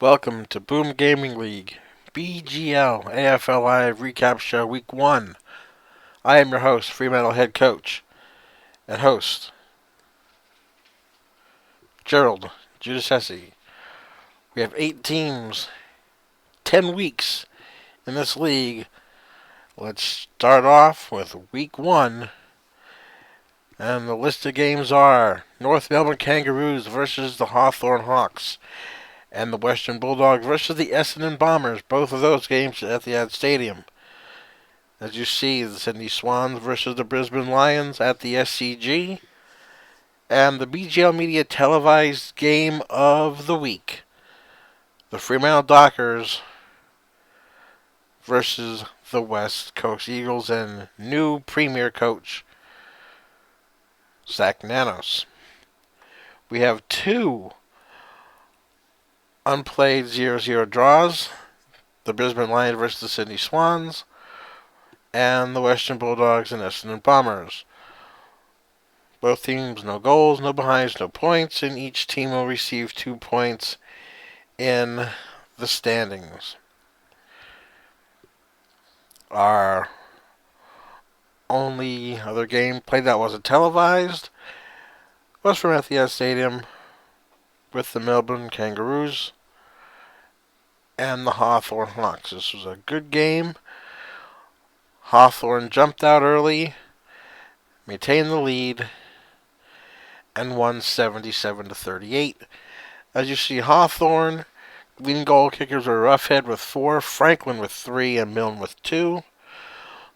Welcome to Boom Gaming League, BGL AFL Live Recap Show Week 1. I am your host, Fremantle Head Coach and host, Gerald Giudice. We have 8 teams, 10 weeks in this league. Let's start off with Week 1. And the list of games are North Melbourne Kangaroos versus the Hawthorn Hawks, and the Western Bulldogs versus the Essendon Bombers. Both of those games at Etihad Stadium. As you see, the Sydney Swans versus the Brisbane Lions at the SCG. And the BGL Media televised game of the week. The Fremantle Dockers versus the West Coast Eagles and new Premier coach, Zach Nanos. We have 2 unplayed 0-0 draws. The Brisbane Lions versus the Sydney Swans, and the Western Bulldogs and Essendon Bombers. Both teams, no goals, no behinds, no points, and each team will receive 2 points in the standings. Our only other game played that wasn't televised was from Etihad Stadium with the Melbourne Kangaroos and the Hawthorn Hawks. This was a good game. Hawthorn jumped out early, maintained the lead, and won 77-38. As you see, Hawthorn leading goal kickers were Roughhead with 4, Franklin with 3, and Milne with 2.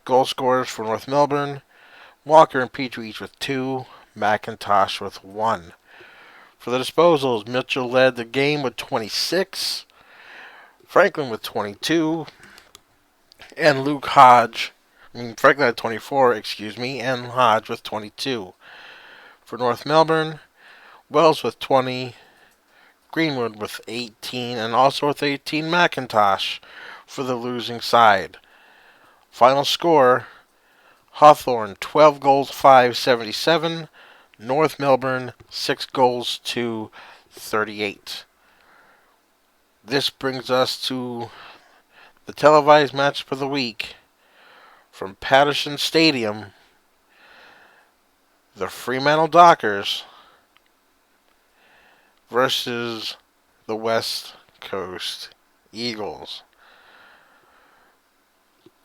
Goal scorers for North Melbourne, Walker and Petrie each with 2, McIntosh with 1. For the disposals, Mitchell led the game with 26, Franklin with 22, and Franklin had 24, and Hodge with 22. For North Melbourne, Wells with 20, Greenwood with 18, and also with 18, McIntosh for the losing side. Final score, Hawthorn 12 goals, 5-77. North Melbourne 6 goals to 38. This brings us to the televised match for the week from Patterson Stadium. The Fremantle Dockers versus the West Coast Eagles.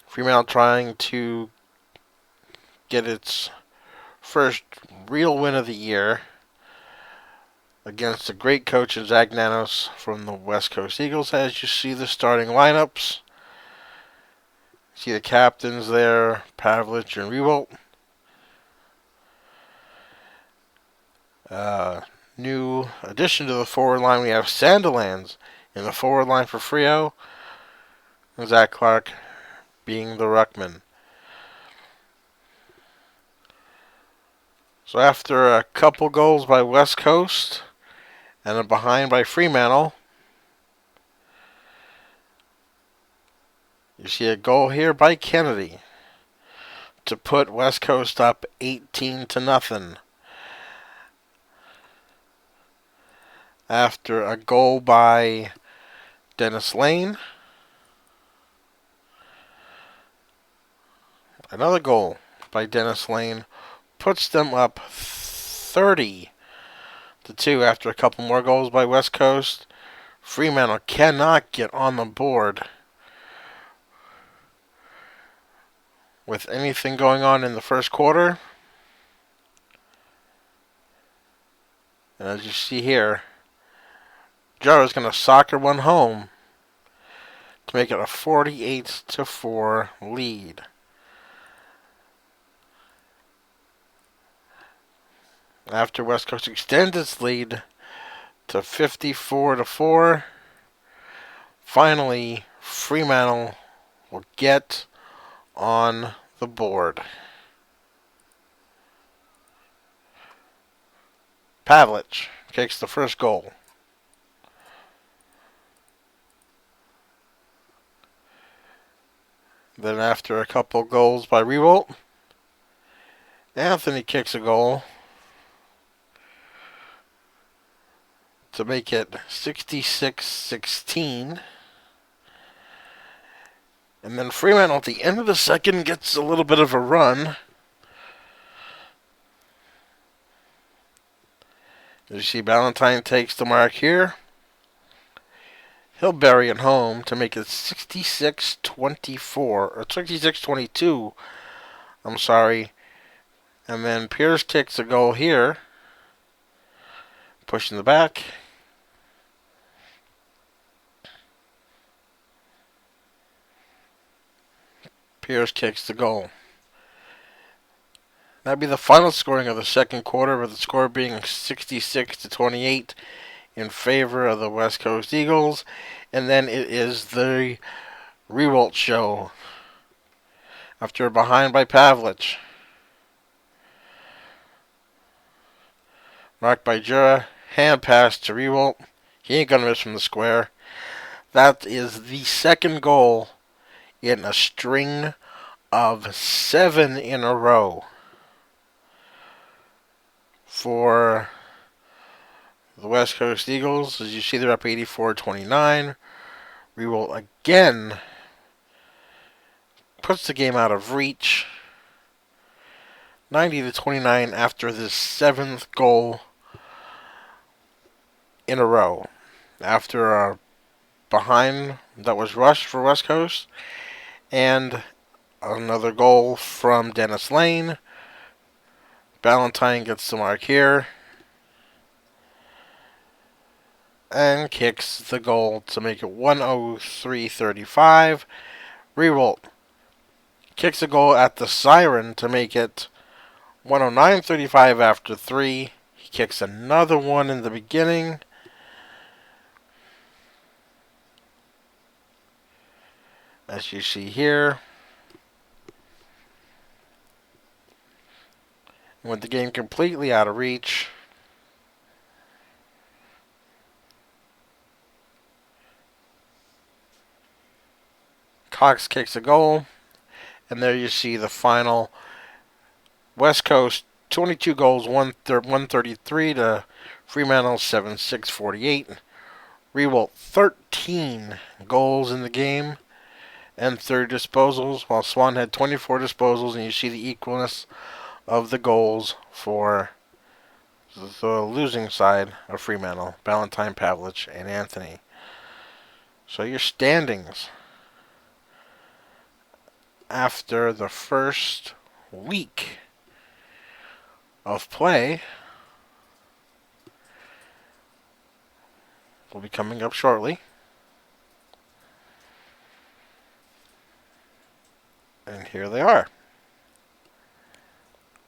Fremantle trying to get its first real win of the year against a great coach in Zach Nanos from the West Coast Eagles. As you see the starting lineups, see the captains there, Pavlich and Riewoldt. New addition to the forward line, we have Sandilands in the forward line for Freo, and Zach Clark being the ruckman. So after a couple goals by West Coast and a behind by Fremantle, you see a goal here by Kennedy to put West Coast up 18-0. After a goal by Dennis Lane. Another goal by Dennis Lane puts them up 30-2 after a couple more goals by West Coast. Fremantle cannot get on the board with anything going on in the first quarter. And as you see here, Jarrah's going to soccer one home to make it a 48-4 lead. After West Coast extends its lead to 54-4, finally Fremantle will get on the board. Pavlich kicks the first goal. Then after a couple goals by Riewoldt, Anthony kicks a goal to make it 66-16. And then Fremantle at the end of the second gets a little bit of a run. You see Ballantyne takes the mark here. He'll bury it home to make it 66-24, or 66-22. I'm sorry. And then Pierce takes a goal here. Pushing the back. Pierce kicks the goal. That'd be the final scoring of the second quarter, with the score being 66-28 in favor of the West Coast Eagles. And then it is the Riewoldt show. After behind by Pavlich. Marked by Jura. Hand pass to Riewoldt. He ain't gonna miss from the square. That is the second goal in a string of 7 in a row for the West Coast Eagles. As you see, they're up 84-29. Riewoldt again puts the game out of reach. 90-29 after this 7th goal in a row. After a behind that was rushed for West Coast, and another goal from Dennis Lane. Ballantyne gets the mark here and kicks the goal to make it 103-35. Riewoldt kicks a goal at the siren to make it 109-35 after 3. He kicks another one in the beginning. As you see here. With the game completely out of reach. Cox kicks a goal. And there you see the final. West Coast 22 goals, 133 to Fremantle 7-6-48. Riewoldt 13 goals in the game and 30 disposals, while Swan had 24 disposals, and you see the equalness of the goals for the losing side of Fremantle, Ballantyne, Pavlich, and Anthony. So your standings after the first week of play will be coming up shortly. And here they are.